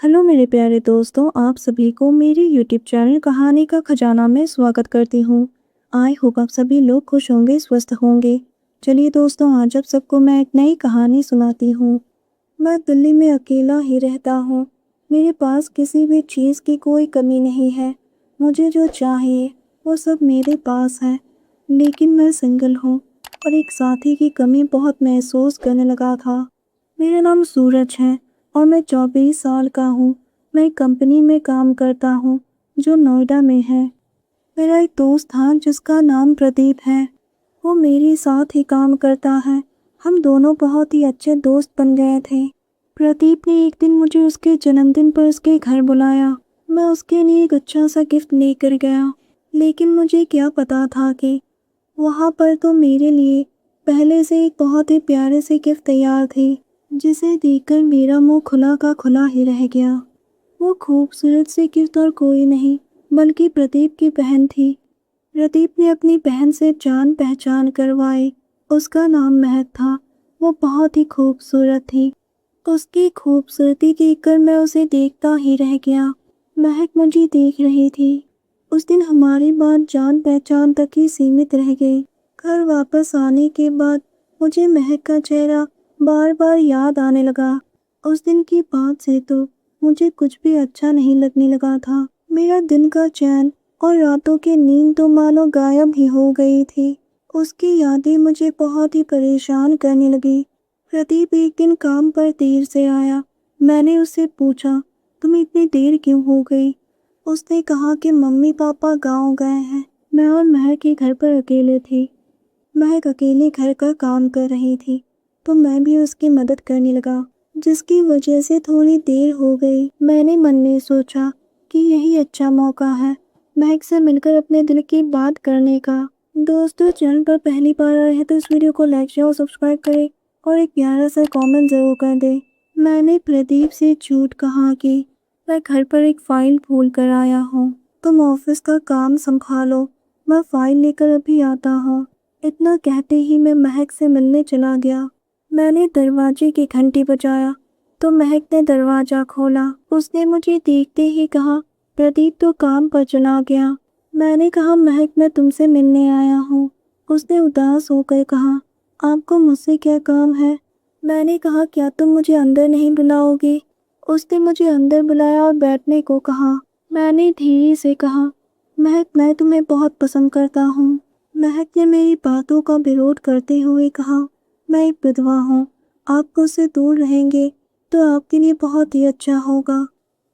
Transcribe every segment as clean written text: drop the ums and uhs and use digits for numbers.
Hello मेरे प्यारे दोस्तों, आप सभी को मेरे यूट्यूब चैनल कहानी का खजाना में स्वागत करती हूँ। आई होप आप सभी लोग खुश होंगे, स्वस्थ होंगे। चलिए दोस्तों, आज आप सबको मैं एक नई कहानी सुनाती हूँ। मैं दिल्ली में अकेला ही रहता हूँ। मेरे पास किसी भी चीज़ की कोई कमी नहीं है। मुझे जो चाहिए वो सब मेरे पास है। लेकिन मैं सिंगल हूँ और एक साथी की कमी बहुत महसूस करने लगा था। मेरा नाम सूरज है और मैं 24 साल का हूँ। मैं एक कंपनी में काम करता हूँ जो नोएडा में है। मेरा एक दोस्त था जिसका नाम प्रदीप है। वो मेरे साथ ही काम करता है। हम दोनों बहुत ही अच्छे दोस्त बन गए थे। प्रदीप ने एक दिन मुझे उसके जन्मदिन पर उसके घर बुलाया। मैं उसके लिए एक अच्छा सा गिफ्ट लेकर गया। लेकिन मुझे क्या पता था कि वहाँ पर तो मेरे लिए पहले से एक बहुत ही प्यारे से गिफ्ट तैयार थे, जिसे देखकर मेरा मुंह खुला का खुला ही रह गया। वो खूबसूरत सी गिफ्ट और कोई नहीं बल्कि प्रदीप की बहन थी। प्रदीप ने अपनी बहन से जान पहचान करवाई। उसका नाम महक था। वो बहुत ही खूबसूरत थी। उसकी खूबसूरती देखकर मैं उसे देखता ही रह गया। महक मुझे देख रही थी। उस दिन हमारी बात जान पहचान तक ही सीमित रह गई। घर वापस आने के बाद मुझे महक का चेहरा बार बार याद आने लगा। उस दिन की बात से तो मुझे कुछ भी अच्छा नहीं लगने लगा था। मेरा दिन का चैन और रातों की नींद तो मानो गायब ही हो गई थी। उसकी यादें मुझे बहुत ही परेशान करने लगी। प्रदीप एक दिन काम पर देर से आया। मैंने उससे पूछा, तुम इतनी देर क्यों हो गई? उसने कहा कि मम्मी पापा गांव गए हैं। मैं और महक के घर पर अकेले थे। महक अकेले घर का काम कर रही थी तो मैं भी उसकी मदद करने लगा, जिसकी वजह से थोड़ी देर हो गई। मैंने मन में सोचा कि यही अच्छा मौका है महक से मिलकर अपने दिल की बात करने का। दोस्तों, चैनल पर पहली बार आए हैं तो इस वीडियो को लाइक शेयर और सब्सक्राइब करें और एक प्यारा सा कमेंट ज़रूर कर दें। मैंने प्रदीप से झूठ कहा कि मैं घर पर एक फ़ाइल भूल कर आया हूँ। तुम ऑफिस का काम संभालो, मैं फ़ाइल लेकर अभी आता हूँ। इतना कहते ही मैं महक से मिलने चला गया। मैंने दरवाजे की घंटी बजाया तो महक ने दरवाज़ा खोला। उसने मुझे देखते ही कहा, प्रदीप तो काम पर चला गया। मैंने कहा, महक मैं तुमसे मिलने आया हूँ। उसने उदास होकर कहा, आपको मुझसे क्या काम है? मैंने कहा, क्या तुम मुझे अंदर नहीं बुलाओगे? उसने मुझे अंदर बुलाया और बैठने को कहा। मैंने धीरे से कहा, महक मैं तुम्हें बहुत पसंद करता हूँ। महक ने मेरी बातों का विरोध करते हुए कहा, मैं एक विधवा हूँ। आप मुझसे दूर रहेंगे तो आपके लिए बहुत ही अच्छा होगा।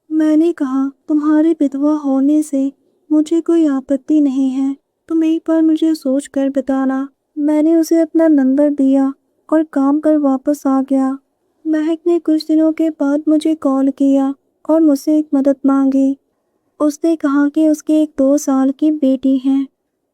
मैंने कहा, तुम्हारे विधवा होने से मुझे कोई आपत्ति नहीं है। तुम एक बार मुझे सोच कर बताना। मैंने उसे अपना नंबर दिया और काम पर वापस आ गया। महक ने कुछ दिनों के बाद मुझे कॉल किया और मुझसे एक मदद मांगी। उसने कहा कि उसकी एक 2 साल की बेटी है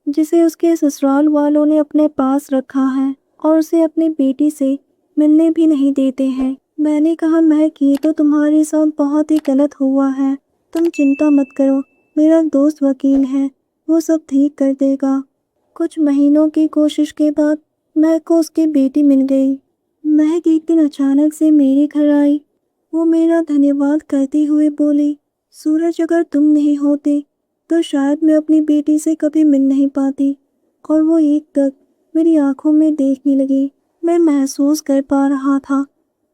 जिसे उसके ससुराल वालों ने अपने पास रखा है और उसे अपनी बेटी से मिलने भी नहीं देते हैं। मैंने कहा, महक ये तो तुम्हारे साथ बहुत ही गलत हुआ है। तुम चिंता मत करो, मेरा दोस्त वकील है, वो सब ठीक कर देगा। कुछ महीनों की कोशिश के बाद महक को उसकी बेटी मिल गई। महक एक दिन अचानक से मेरे घर आई। वो मेरा धन्यवाद करते हुए बोली, सूरज अगर तुम नहीं होते तो शायद मैं अपनी बेटी से कभी मिल नहीं पाती। और वो एक तक मेरी आंखों में देखने लगी। मैं महसूस कर पा रहा था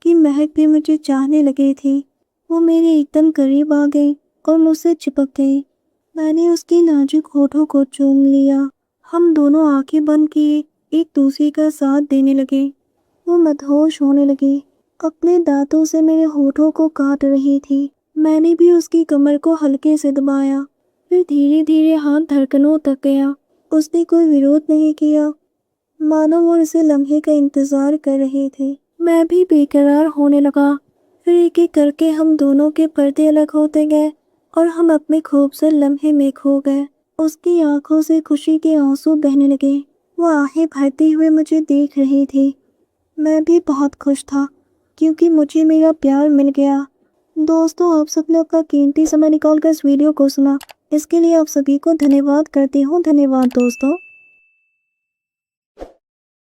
कि महक भी मुझे चाहने लगी थी। वो मेरे एकदम करीब आ गई और मुझसे चिपक गई। मैंने उसकी नाजुक होठों को चूम लिया। हम दोनों आंखें बंद किए एक दूसरे का साथ देने लगे। वो मदहोश होने लगी, अपने दांतों से मेरे होठों को काट रही थी। मैंने भी उसकी कमर को हल्के से दबाया, फिर धीरे धीरे हाथ धड़कनों तक गया। उसने कोई विरोध नहीं किया, मानो वो इसे लम्हे का इंतजार कर रहे थे। मैं भी बेकरार होने लगा। फिर एक एक करके हम दोनों के पर्दे अलग होते गए और हम अपने खूबसूरत लम्हे में खो गए। उसकी आंखों से खुशी के आंसू बहने लगे। वो आहें भरते हुए मुझे देख रही थी। मैं भी बहुत खुश था क्योंकि मुझे मेरा प्यार मिल गया। दोस्तों, आप सबने अपना कीमती समय निकाल कर इस वीडियो को सुना, इसके लिए आप सभी को धन्यवाद करती हूँ। धन्यवाद दोस्तों।